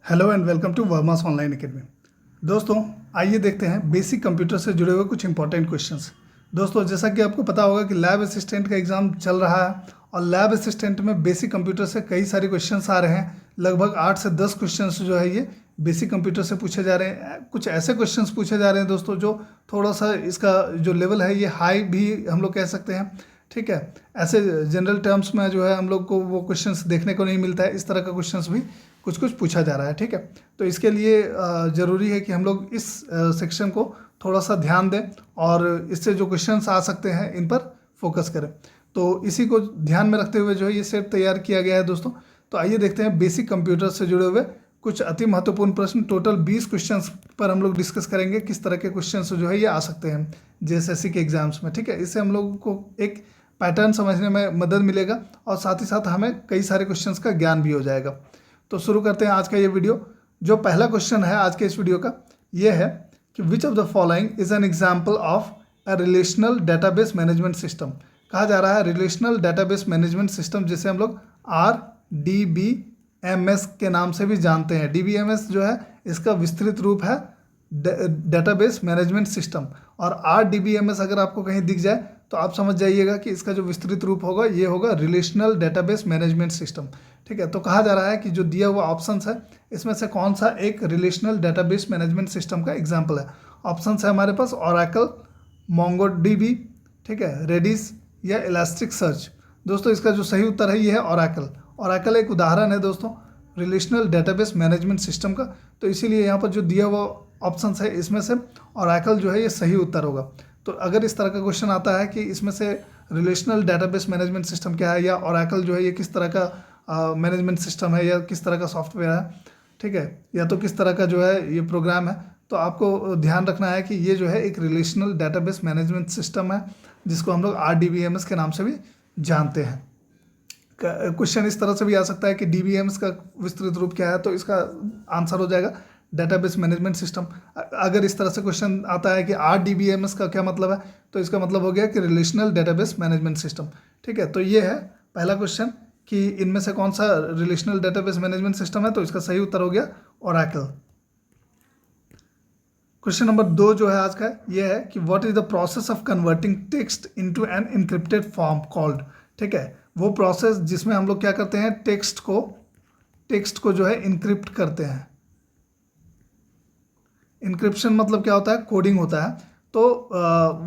Hello and welcome to Verma's online academy. दोस्तों आइए देखते हैं बेसिक कंप्यूटर से जुड़े हुए कुछ इंपॉर्टेंट क्वेश्चंस। दोस्तों जैसा कि आपको पता होगा कि लैब असिस्टेंट का एग्ज़ाम चल रहा है और लैब असिस्टेंट में बेसिक कंप्यूटर से कई सारे क्वेश्चंस आ रहे हैं। लगभग 8 से 10 क्वेश्चंस जो है ये बेसिक कंप्यूटर से पूछे जा रहे हैं। कुछ ऐसे क्वेश्चंस पूछे जा रहे हैं दोस्तों जो थोड़ा सा इसका जो लेवल है ये हाई भी हम लोग कह सकते हैं। ठीक है, ऐसे जनरल टर्म्स में जो है हम लोग को वो क्वेश्चंस देखने को नहीं मिलता है। इस तरह का क्वेश्चंस भी कुछ कुछ पूछा जा रहा है। ठीक है, तो इसके लिए ज़रूरी है कि हम लोग इस सेक्शन को थोड़ा सा ध्यान दें और इससे जो क्वेश्चंस आ सकते हैं इन पर फोकस करें। तो इसी को ध्यान में रखते हुए जो है ये सेट तैयार किया गया है दोस्तों। तो आइए देखते हैं बेसिक कंप्यूटर से जुड़े हुए कुछ अति महत्वपूर्ण प्रश्न। टोटल 20 क्वेश्चंस पर हम लोग डिस्कस करेंगे किस तरह के क्वेश्चंस जो है ये आ सकते हैं जेएसएससी के एग्जाम्स में। ठीक है, इससे हम लोगों को एक पैटर्न समझने में मदद मिलेगा और साथ ही साथ हमें कई सारे क्वेश्चंस का ज्ञान भी हो जाएगा। तो शुरू करते हैं आज का ये वीडियो। जो पहला क्वेश्चन है आज के इस वीडियो का ये है कि which of the following is an example of a relational database management system. कहा जा रहा है रिलेशनल डेटाबेस मैनेजमेंट सिस्टम जिसे हम लोग RDBMS के नाम से भी जानते हैं। DBMS जो है इसका विस्तृत रूप है डेटाबेस मैनेजमेंट सिस्टम, और RDBMS अगर आपको कहीं दिख जाए तो आप समझ जाइएगा कि इसका जो विस्तृत रूप होगा ये होगा रिलेशनल डेटाबेस मैनेजमेंट सिस्टम। ठीक है, तो कहा जा रहा है कि जो दिया हुआ ऑप्शंस है इसमें से कौन सा एक रिलेशनल डेटाबेस मैनेजमेंट सिस्टम का एग्जाम्पल है। ऑप्शंस है हमारे पास ओरेकल, मोंगोडीबी, ठीक है, रेडिस या इलास्टिक सर्च। दोस्तों इसका जो सही उत्तर है ये है ओरेकल। ओरेकल एक उदाहरण है दोस्तों रिलेशनल डेटाबेस मैनेजमेंट सिस्टम का, तो इसीलिए यहाँ पर जो दिया हुआ ऑप्शंस है इसमें से ओरेकल जो है ये सही उत्तर होगा। तो अगर इस तरह का क्वेश्चन आता है कि इसमें से रिलेशनल डेटाबेस मैनेजमेंट सिस्टम क्या है या ओरेकल जो है ये किस तरह का मैनेजमेंट सिस्टम है या किस तरह का सॉफ्टवेयर है, ठीक है, या तो किस तरह का जो है ये प्रोग्राम है, तो आपको ध्यान रखना है कि ये जो है एक रिलेशनल डेटाबेस मैनेजमेंट सिस्टम है जिसको हम लोग RDBMS के नाम से भी जानते हैं। क्वेश्चन इस तरह से भी आ सकता है कि DBMS का विस्तृत रूप क्या है, तो इसका आंसर हो जाएगा डेटाबेस मैनेजमेंट सिस्टम। अगर इस तरह से क्वेश्चन आता है कि RDBMS का क्या मतलब है, तो इसका मतलब हो गया कि रिलेशनल डेटाबेस मैनेजमेंट सिस्टम। ठीक है, तो ये है पहला क्वेश्चन कि इनमें से कौन सा रिलेशनल डेटाबेस मैनेजमेंट सिस्टम है, तो इसका सही उत्तर हो गया ओरेकल। क्वेश्चन नंबर 2 जो है आज का ये है कि what is the process of converting text into an encrypted form called. ठीक है, वो प्रोसेस जिसमें हम लोग क्या करते हैं टेक्स्ट को जो है इनक्रिप्ट करते हैं। इनक्रिप्शन मतलब क्या होता है, कोडिंग होता है। तो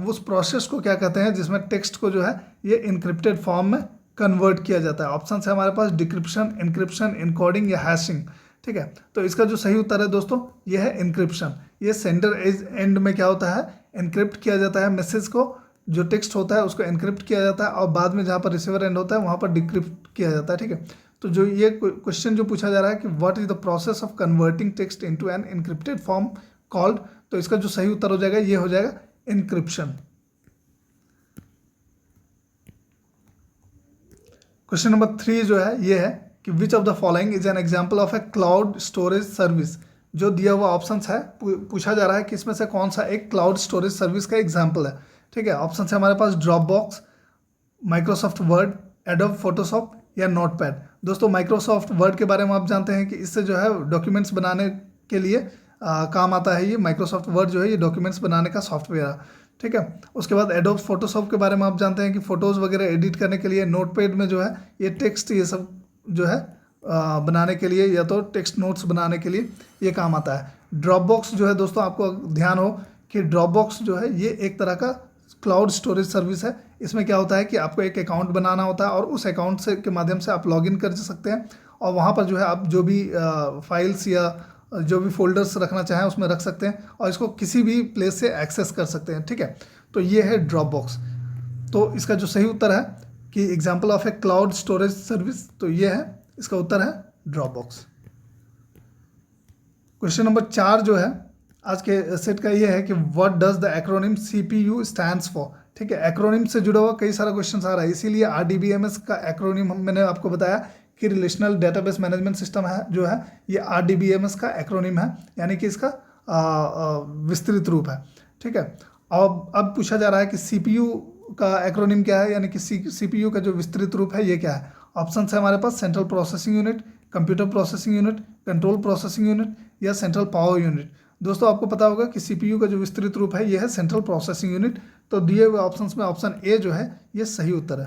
उस प्रोसेस को क्या कहते हैं जिसमें टेक्स्ट को जो है ये इनक्रिप्टेड फॉर्म में कन्वर्ट किया जाता है। ऑप्शन है हमारे पास डिक्रिप्शन, इनक्रिप्शन, इनकोडिंग या हैशिंग। ठीक है, तो इसका जो सही उत्तर है दोस्तों ये है इनक्रिप्शन। ये सेंडर एंड में क्या होता है इनक्रिप्ट किया जाता है मैसेज को, जो टेक्स्ट होता है उसको इनक्रिप्ट किया जाता है और बाद में जहाँ पर रिसीवर एंड होता है वहाँ पर डिक्रिप्ट किया जाता है। ठीक है, तो जो ये क्वेश्चन जो पूछा जा रहा है कि what is the process of converting text into an encrypted form called, तो इसका जो सही उत्तर हो जाएगा ये हो जाएगा इनक्रिप्शन। क्वेश्चन नंबर 3 जो है ये है कि which of the following is an example of A cloud storage service. जो दिया हुआ ऑप्शंस है पूछा जा रहा है कि इसमें से कौन सा एक क्लाउड स्टोरेज सर्विस का एग्जाम्पल है। ठीक है, ऑप्शन है हमारे पास Dropbox, Microsoft Word, Adobe Photoshop या नोटपैड। दोस्तों माइक्रोसॉफ्ट वर्ड के बारे में आप जानते हैं कि इससे जो है डॉक्यूमेंट्स बनाने के लिए काम आता है। ये माइक्रोसॉफ्ट वर्ड जो है ये डॉक्यूमेंट्स बनाने का सॉफ्टवेयर है। ठीक है, उसके बाद एडोब फोटोशॉप के बारे में आप जानते हैं कि फ़ोटोज़ वगैरह एडिट करने के लिए। नोटपैड में जो है ये टेक्स्ट ये सब जो है बनाने के लिए या तो टेक्स्ट नोट्स बनाने के लिए ये काम आता है। ड्रॉपबॉक्स जो है दोस्तों आपको ध्यान हो कि ड्रॉपबॉक्स जो है ये एक तरह का क्लाउड स्टोरेज सर्विस है। इसमें क्या होता है कि आपको एक अकाउंट बनाना होता है और उस अकाउंट से के माध्यम से आप लॉगिन कर सकते हैं और वहाँ पर जो है आप जो भी फाइल्स या जो भी फोल्डर्स रखना चाहें उसमें रख सकते हैं और इसको किसी भी प्लेस से एक्सेस कर सकते हैं। ठीक है, तो ये है ड्रॉपबॉक्स। तो इसका जो सही उत्तर है कि example of A cloud storage service, तो ये है इसका उत्तर है ड्रॉपबॉक्स। क्वेश्चन नंबर 4 जो है आज के सेट का ये है कि what does the acronym CPU stands for. ठीक है, एक्रोनिम से जुड़ा हुआ कई सारा क्वेश्चन आ रहा है, इसीलिए RDBMS का एक्रोनिम मैंने आपको बताया कि रिलेशनल डेटाबेस मैनेजमेंट सिस्टम है जो है ये RDBMS का एक्रोनिम है, यानी कि इसका विस्तृत रूप है। ठीक है, अब पूछा जा रहा है कि CPU का एक्रोनिम क्या है, यानी कि CPU का जो विस्तृत रूप है ये क्या है। ऑप्शन है हमारे पास central processing unit, computer processing unit, control processing unit या सेंट्रल पावर यूनिट। दोस्तों आपको पता होगा कि सीपीयू का जो विस्तृत रूप है यह है सेंट्रल प्रोसेसिंग यूनिट। तो दिए हुए ऑप्शंस में ऑप्शन ए जो है ये सही उत्तर है।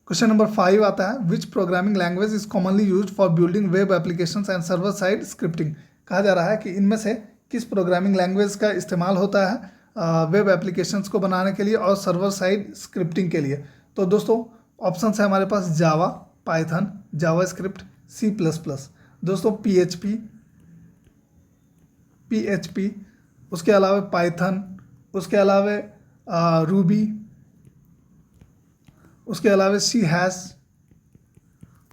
क्वेश्चन नंबर 5 आता है, विच programming language is commonly used for building web applications and server side scripting. कहा जा रहा है कि इनमें से किस प्रोग्रामिंग लैंग्वेज का इस्तेमाल होता है वेब एप्लीकेशंस को बनाने के लिए और सर्वर साइड स्क्रिप्टिंग के लिए। तो दोस्तों ऑप्शन है हमारे पास जावा, पाइथन, जावा स्क्रिप्ट, C++। दोस्तों PHP, उसके अलावा पाइथन, उसके अलावा रूबी, उसके अलावा C#,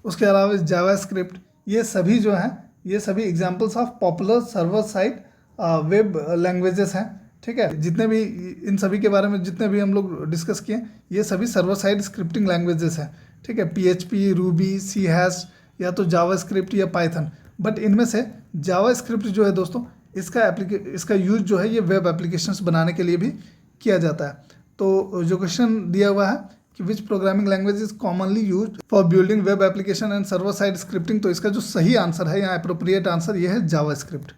उसके अलावा जावा स्क्रिप्ट, ये सभी जो हैं ये सभी examples of popular server side web languages हैं। ठीक है, जितने भी इन सभी के बारे में जितने भी हम लोग डिस्कस किए ये सभी सर्वर साइड स्क्रिप्टिंग लैंग्वेजेस हैं। ठीक है, PHP, रूबी, C# या तो जावा स्क्रिप्ट या पाइथन। बट इनमें से जावा स्क्रिप्ट जो है दोस्तों इसका यूज जो है ये वेब एप्लीकेशंस बनाने के लिए भी किया जाता है। तो जो क्वेश्चन दिया हुआ है कि विच programming language is commonly used for building web application and server side scripting, तो इसका जो सही आंसर है यहाँ अप्रोप्रिएट आंसर ये है जावा स्क्रिप्ट।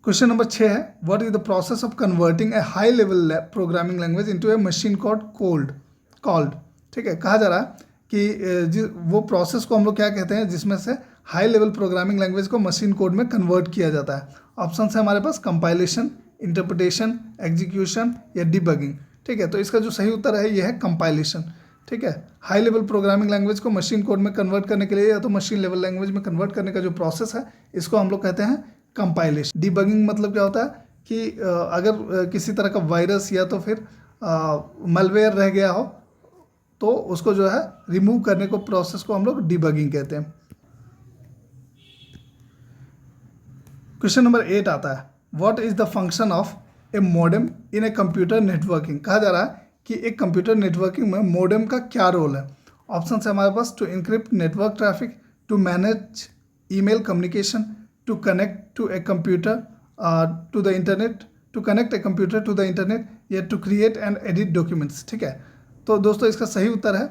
क्वेश्चन नंबर 6 है, what is the process of converting A high level programming language into A machine called. ठीक है, कहा जा रहा है कि वो प्रोसेस को हम लोग क्या कहते हैं जिसमें से हाई लेवल प्रोग्रामिंग लैंग्वेज को मशीन कोड में कन्वर्ट किया जाता है। ऑप्शन है हमारे पास कंपाइलेशन, इंटरप्रिटेशन, एग्जीक्यूशन या डिबगिंग। ठीक है, तो इसका जो सही उत्तर है ये है कंपाइलेशन। ठीक है, हाई लेवल प्रोग्रामिंग लैंग्वेज को मशीन कोड में कन्वर्ट करने के लिए या तो मशीन लेवल लैंग्वेज में कन्वर्ट करने का जो प्रोसेस है इसको हम लोग कहते हैं कंपाइलेशन। डिबगिंग मतलब क्या होता है कि अगर किसी तरह का वायरस या तो फिर मलवेयर रह गया हो तो उसको जो है रिमूव करने को प्रोसेस को हम लोग डिबगिंग कहते हैं। क्वेश्चन नंबर 8 आता है, what is the function of A modem in a computer networking. कहा जा रहा है कि एक कंप्यूटर नेटवर्किंग में मॉडेम का क्या रोल है। ऑप्शन है हमारे पास to encrypt network traffic, to manage email communication, to connect to a computer to the internet, to connect a computer to the internet या to create and edit documents. ठीक है, तो दोस्तों इसका सही उत्तर है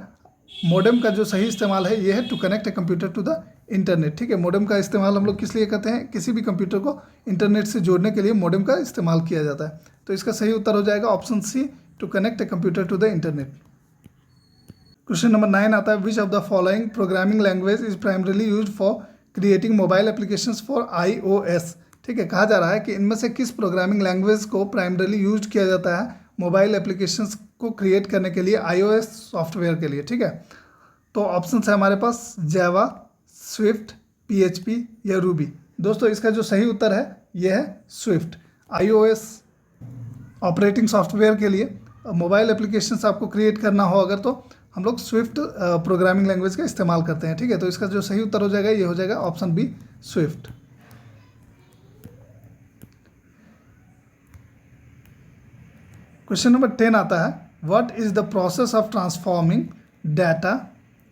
मॉडेम का जो सही इस्तेमाल है ये है to connect a computer to the internet. ठीक है, मॉडेम का इस्तेमाल हम लोग किस लिए करते हैं, किसी भी कंप्यूटर को इंटरनेट से जोड़ने के लिए मॉडेम का इस्तेमाल किया जाता है। तो इसका सही उत्तर हो जाएगा option C, to connect a computer to the internet. Question number 9 आता है, which of the following programming language is primarily used for creating mobile applications for iOS। ठीक है, कहा जा रहा है कि इनमें से किस प्रोग्रामिंग लैंग्वेज को प्राइमरीली यूज किया जाता है मोबाइल एप्लीकेशंस को क्रिएट करने के लिए iOS सॉफ्टवेयर के लिए। ठीक है, तो ऑप्शन है हमारे पास जावा, स्विफ्ट, PHP या रूबी। दोस्तों इसका जो सही उत्तर है यह है स्विफ्ट। iOS ऑपरेटिंग सॉफ्टवेयर के लिए मोबाइल एप्लीकेशंस आपको क्रिएट करना हो अगर तो हम लोग स्विफ्ट प्रोग्रामिंग लैंग्वेज का इस्तेमाल करते हैं। ठीक है, तो इसका जो सही उत्तर हो जाएगा ये हो जाएगा option B, Swift. Question number 10 आता है, what is the process of transforming data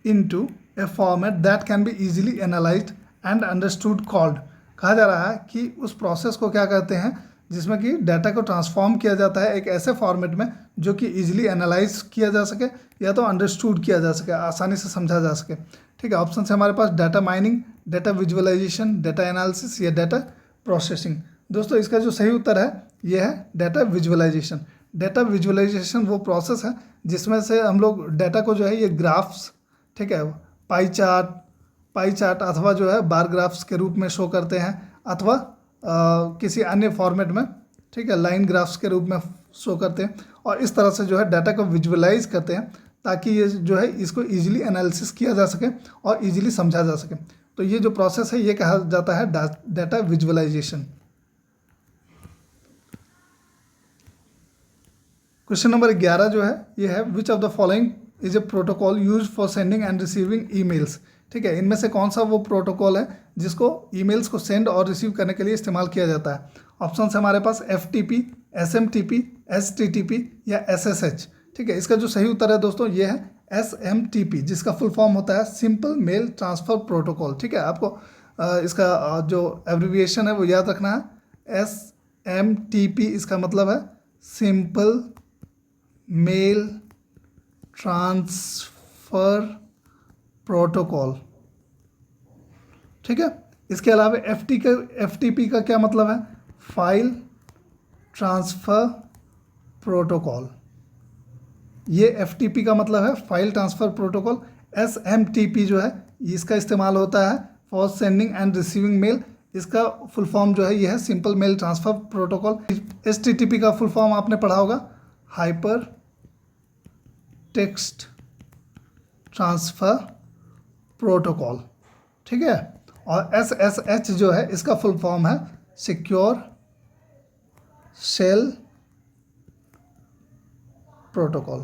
into A format that can be easily analysed and understood called. कहा जा रहा है कि उस प्रोसेस को क्या कहते हैं जिसमें कि डाटा को ट्रांसफॉर्म किया जाता है एक ऐसे फॉर्मेट में जो कि इजीली एनालाइज किया जा सके या तो अंडरस्टूड किया जा सके, आसानी से समझा जा सके। ठीक है, ऑप्शन है हमारे पास data mining, data visualisation, data analysis या डाटा प्रोसेसिंग। दोस्तों इसका जो सही उत्तर है यह है डाटा विजुअलाइजेशन। डाटा विजुअलाइजेशन वो प्रोसेस है जिसमें से हम लोग डाटा को जो है ये ग्राफ्स, ठीक है, पाई चार्ट अथवा जो है बार ग्राफ्स के रूप में शो करते हैं अथवा किसी अन्य फॉर्मेट में, ठीक है, लाइन ग्राफ्स के रूप में शो करते हैं और इस तरह से जो है डाटा को विजुअलाइज करते हैं ताकि ये जो है इसको इजीली एनालिसिस किया जा सके और इजीली समझा जा सके। तो ये जो प्रोसेस है ये कहा जाता है डाटा विजुअलाइजेशन। क्वेश्चन नंबर 11 जो है ये है, which of the following is a protocol use for sending and receiving emails. ठीक है, इनमें से कौन सा वो प्रोटोकॉल है जिसको ईमेल्स को सेंड और रिसीव करने के लिए इस्तेमाल किया जाता है। ऑप्शन है हमारे पास FTP, SMTP, STTP या SSH। ठीक है, इसका जो सही उत्तर है दोस्तों ये है SMTP, जिसका फुल फॉर्म होता है सिंपल मेल ट्रांसफ़र प्रोटोकॉल। ठीक है, आपको इसका जो एब्रिविएशन है वो याद रखना है। SMTP इसका मतलब है सिंपल मेल ट्रांसफ़र प्रोटोकॉल। ठीक है, इसके अलावा FTP का क्या मतलब है? File transfer protocol. ये FTP का मतलब है फाइल ट्रांसफ़र प्रोटोकॉल। SMTP जो है इसका इस्तेमाल होता है for sending and receiving mail. इसका फुल फॉर्म जो है ये है simple mail transfer protocol. HTTP का फुल फॉर्म आपने पढ़ा होगा, हाइपर टेक्स्ट ट्रांसफ़र प्रोटोकॉल। ठीक है, और SSH जो है इसका फुल फॉर्म है सिक्योर शेल प्रोटोकॉल।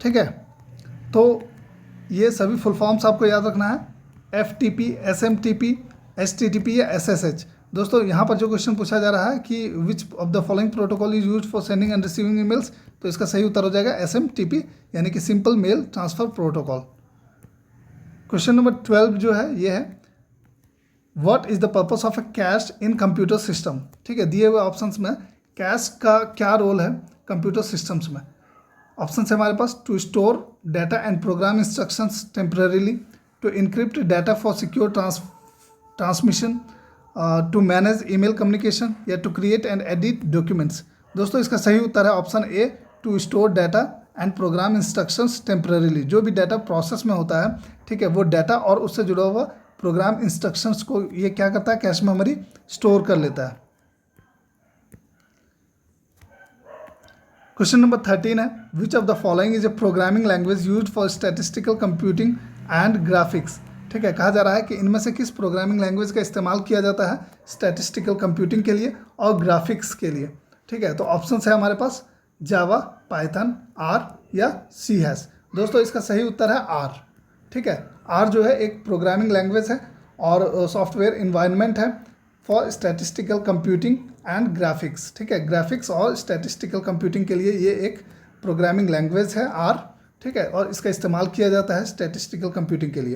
ठीक है, तो ये सभी फुल फॉर्म्स आपको याद रखना है, FTP, SMTP, HTTP या SSH। दोस्तों यहाँ पर जो क्वेश्चन पूछा जा रहा है कि which of the following protocol is used for sending and receiving emails, तो इसका सही उत्तर हो जाएगा SMTP यानी कि simple mail transfer protocol. Question number 12 जो है ये है, what is the purpose of a cache in computer system. ठीक है, दिए हुए ऑप्शंस में कैश का क्या रोल है कंप्यूटर सिस्टम्स में। ऑप्शन है हमारे पास, to store data and program instructions temporarily, to encrypt data for secure transmission, to manage email communication, या to create and edit documents. दोस्तों इसका सही उत्तर है option A, to store data and program instructions temporarily. जो भी data process में होता है, ठीक है, वो डाटा और उससे जुड़ा हुआ प्रोग्राम इंस्ट्रक्शंस को ये क्या करता है, कैश मेमोरी स्टोर कर लेता है। क्वेश्चन नंबर 13 है, which of the following is a programming language used for statistical computing and graphics. ठीक है, कहा जा रहा है कि इनमें से किस प्रोग्रामिंग लैंग्वेज का इस्तेमाल किया जाता है स्टैटिस्टिकल कंप्यूटिंग के लिए और ग्राफिक्स के लिए। ठीक है, तो ऑप्शन है हमारे पास जावा, पाइथन, आर या सी हैश। दोस्तों इसका सही उत्तर है आर। ठीक है, आर जो है एक प्रोग्रामिंग लैंग्वेज है और सॉफ्टवेयर इन्वायरमेंट है for statistical computing and graphics. ठीक है, ग्राफिक्स और स्टैटिस्टिकल कंप्यूटिंग के लिए ये एक प्रोग्रामिंग लैंग्वेज है आर। ठीक है, और इसका इस्तेमाल किया जाता है स्टैटिस्टिकल कंप्यूटिंग के लिए।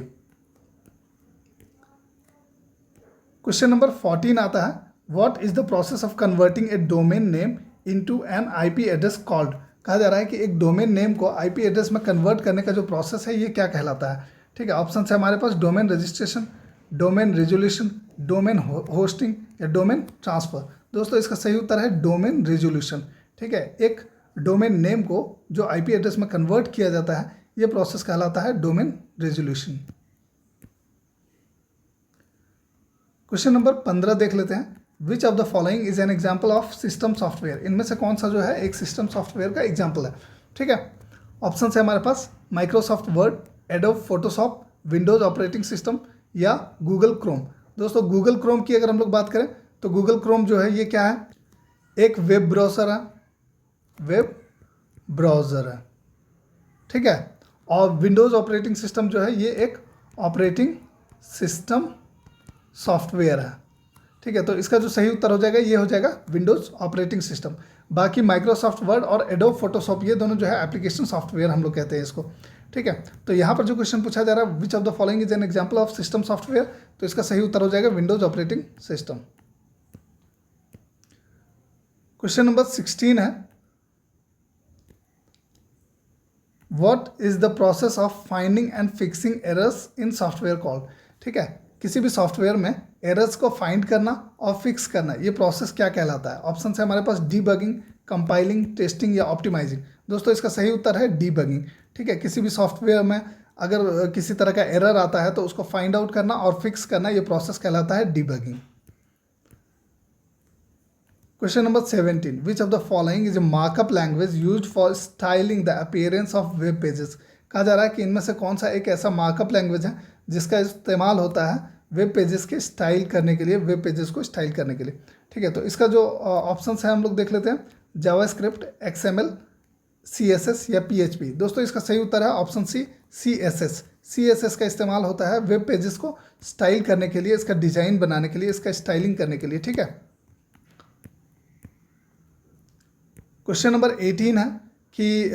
क्वेश्चन नंबर 14 आता है, what is the process of converting a domain name into an IP address called. कहा जा रहा है कि एक डोमेन नेम को IP एड्रेस में कन्वर्ट करने का जो प्रोसेस है ये क्या कहलाता है। ठीक है, ऑप्शन है हमारे पास, domain registration, domain resolution, domain hosting या डोमेन ट्रांसफ़र। दोस्तों इसका सही उत्तर है डोमेन रेजोल्यूशन। ठीक है, एक डोमेन नेम को जो IP एड्रेस में कन्वर्ट किया जाता है ये प्रोसेस कहलाता है डोमेन रेजोल्यूशन। क्वेश्चन नंबर 15 देख लेते हैं, विच of the following is an example of system software. इनमें से कौन सा जो है एक सिस्टम सॉफ्टवेयर का एग्जाम्पल है। ठीक है, ऑप्शन है हमारे पास, Microsoft Word, Adobe Photoshop, Windows operating system या गूगल क्रोम। दोस्तों गूगल क्रोम की अगर हम लोग बात करें तो गूगल क्रोम जो है ये क्या है, एक वेब ब्राउज़र है, वेब ब्राउज़र है। ठीक है, और विंडोज़ ऑपरेटिंग सिस्टम जो है ये एक ऑपरेटिंग सिस्टम सॉफ्टवेयर है। ठीक है, तो इसका जो सही उत्तर हो जाएगा ये हो जाएगा विंडोज़ ऑपरेटिंग सिस्टम। बाकी माइक्रोसॉफ्ट वर्ड और एडोब फोटोशॉप ये दोनों जो है एप्लीकेशन सॉफ्टवेयर हम लोग कहते हैं इसको। ठीक है, तो यहाँ पर जो क्वेश्चन पूछा जा रहा है, which of the following is an example of system software, तो इसका सही उत्तर हो जाएगा Windows operating system. Question number 16 है, what is the process of finding and fixing errors in software call. ठीक है, किसी भी सॉफ्टवेयर में एरर्स को फाइंड करना और फिक्स करना ये प्रोसेस क्या कहलाता है। ऑप्शन है हमारे पास, डीबगिंग, कंपाइलिंग, टेस्टिंग या ऑप्टिमाइजिंग। दोस्तों इसका सही उत्तर है डीबगिंग। ठीक है, किसी भी सॉफ्टवेयर में अगर किसी तरह का एरर आता है तो उसको फाइंड आउट करना और फिक्स करना ये प्रोसेस कहलाता है debugging. Question number 17, which of the following is a markup language used for styling the appearance of web pages. कहा जा रहा है कि इनमें से कौन सा एक ऐसा मार्कअप लैंग्वेज है जिसका इस्तेमाल होता है वेब पेजेस के स्टाइल करने के लिए, वेब पेजेस को स्टाइल करने के लिए। ठीक है, तो इसका जो ऑप्शंस है हम लोग देख लेते हैं, जावास्क्रिप्ट, XML, CSS या PHP। दोस्तों इसका सही उत्तर है ऑप्शन सी, CSS। CSS का इस्तेमाल होता है वेब पेजेस को स्टाइल करने के लिए, इसका डिजाइन बनाने के लिए, इसका स्टाइलिंग करने के लिए। ठीक है, क्वेश्चन नंबर 18 है कि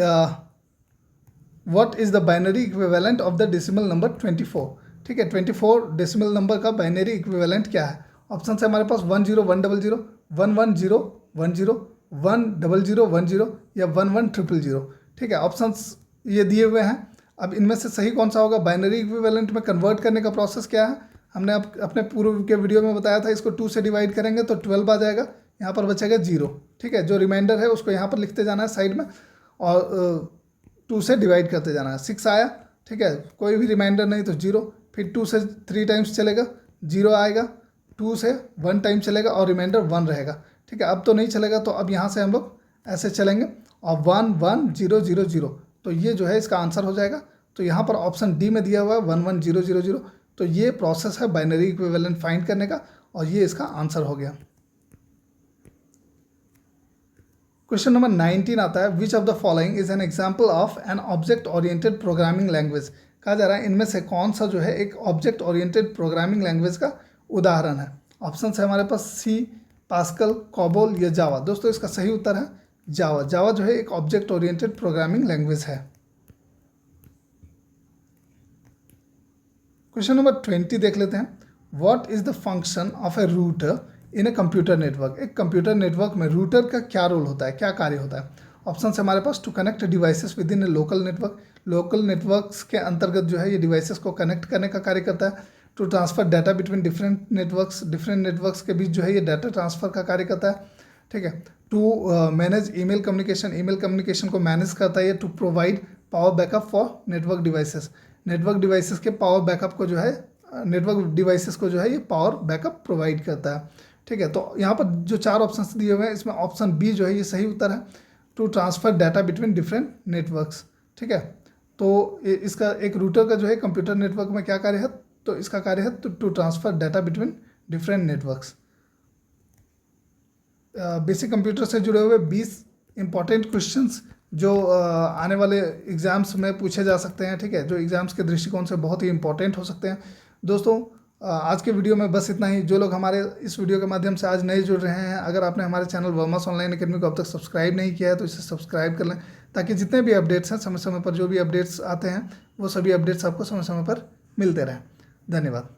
what is the binary equivalent of the decimal number 24। ठीक है, 24 डेसिमल नंबर का बाइनरी इक्विवेलेंट क्या है। ऑप्शन है हमारे पास 10100, 11010, 1001010 या 11000। ठीक है, ऑप्शंस ये दिए हुए हैं। अब इनमें से सही कौन सा होगा? बाइनरी इक्विवेलेंट में कन्वर्ट करने का प्रोसेस क्या है? हमने अपने पूर्व के वीडियो में बताया था, इसको 2 से डिवाइड करेंगे तो 12 आ जाएगा, यहाँ पर बचेगा 0। ठीक है, जो रिमाइंडर है उसको यहाँ पर लिखते जाना है साइड में और 2 से डिवाइड करते जाना है। 6 आया, ठीक है, कोई भी रिमाइंडर नहीं तो 0, फिर 2 से 3 टाइम्स चलेगा 0 आएगा, 2 से 1 टाइम चलेगा और रिमाइंडर 1 रहेगा। ठीक है, अब तो नहीं चलेगा, तो अब यहाँ से हम लोग ऐसे चलेंगे और 1 1 0 0 0, तो ये जो है इसका आंसर हो जाएगा। तो यहाँ पर ऑप्शन डी में दिया हुआ है 1 1 0 0 0, तो ये प्रोसेस है बाइनरी इक्विवेलेंट फाइंड करने का और ये इसका आंसर हो गया। क्वेश्चन नंबर 19 आता है, which of the following is an example of an object oriented programming language. कहा जा रहा है इनमें से कौन सा जो है एक ऑब्जेक्ट ओरिएंटेड प्रोग्रामिंग लैंग्वेज का उदाहरण है। ऑप्शन है हमारे पास सी, पास्कल, कोबोल या जावा। दोस्तों इसका सही उत्तर है जावा। जावा जो है एक ऑब्जेक्ट ओरिएंटेड प्रोग्रामिंग लैंग्वेज है। क्वेश्चन नंबर 20 देख लेते हैं, what is the function of A router in a computer network. एक कंप्यूटर नेटवर्क में रूटर का क्या रोल होता है, क्या कार्य होता है। ऑप्शन है हमारे पास to connect devices within a local network. Local networks के अंतर्गत जो है ये डिवाइसेस को कनेक्ट करने का कार्य करता है। To transfer data between different networks के बीच जो है ये डाटा ट्रांसफर का कार्य करता है। ठीक है, टू मैनेज ईमेल कम्युनिकेशन को मैनेज करता है। To provide power backup for network devices के पावर बैकअप को जो है नेटवर्क डिवाइसेस को जो है ये पावर बैकअप प्रोवाइड करता है। ठीक है, तो यहाँ पर जो 4 ऑप्शंस दिए हुए हैं इसमें ऑप्शन बी जो है ये सही उत्तर है, to transfer data between different networks. ठीक है, तो इसका एक रूटर का जो है कंप्यूटर नेटवर्क में क्या कार्य है, तो इसका कार्य है to transfer data between different networks. Basic computer से जुड़े हुए 20 इंपॉर्टेंट क्वेश्चंस जो आने वाले एग्जाम्स में पूछे जा सकते हैं। ठीक है, जो एग्जाम्स के दृष्टिकोण से बहुत ही इंपॉर्टेंट हो सकते हैं। दोस्तों आज के वीडियो में बस इतना ही। जो लोग हमारे इस वीडियो के माध्यम से आज नए जुड़ रहे हैं, अगर आपने हमारे चैनल वर्मास ऑनलाइन अकेडमी को अब तक सब्सक्राइब नहीं किया है तो इसे सब्सक्राइब कर लें, ताकि जितने भी अपडेट्स हैं समय समय पर जो भी अपडेट्स आते हैं वो सभी अपडेट्स आपको समय समय पर मिलते रहें। धन्यवाद।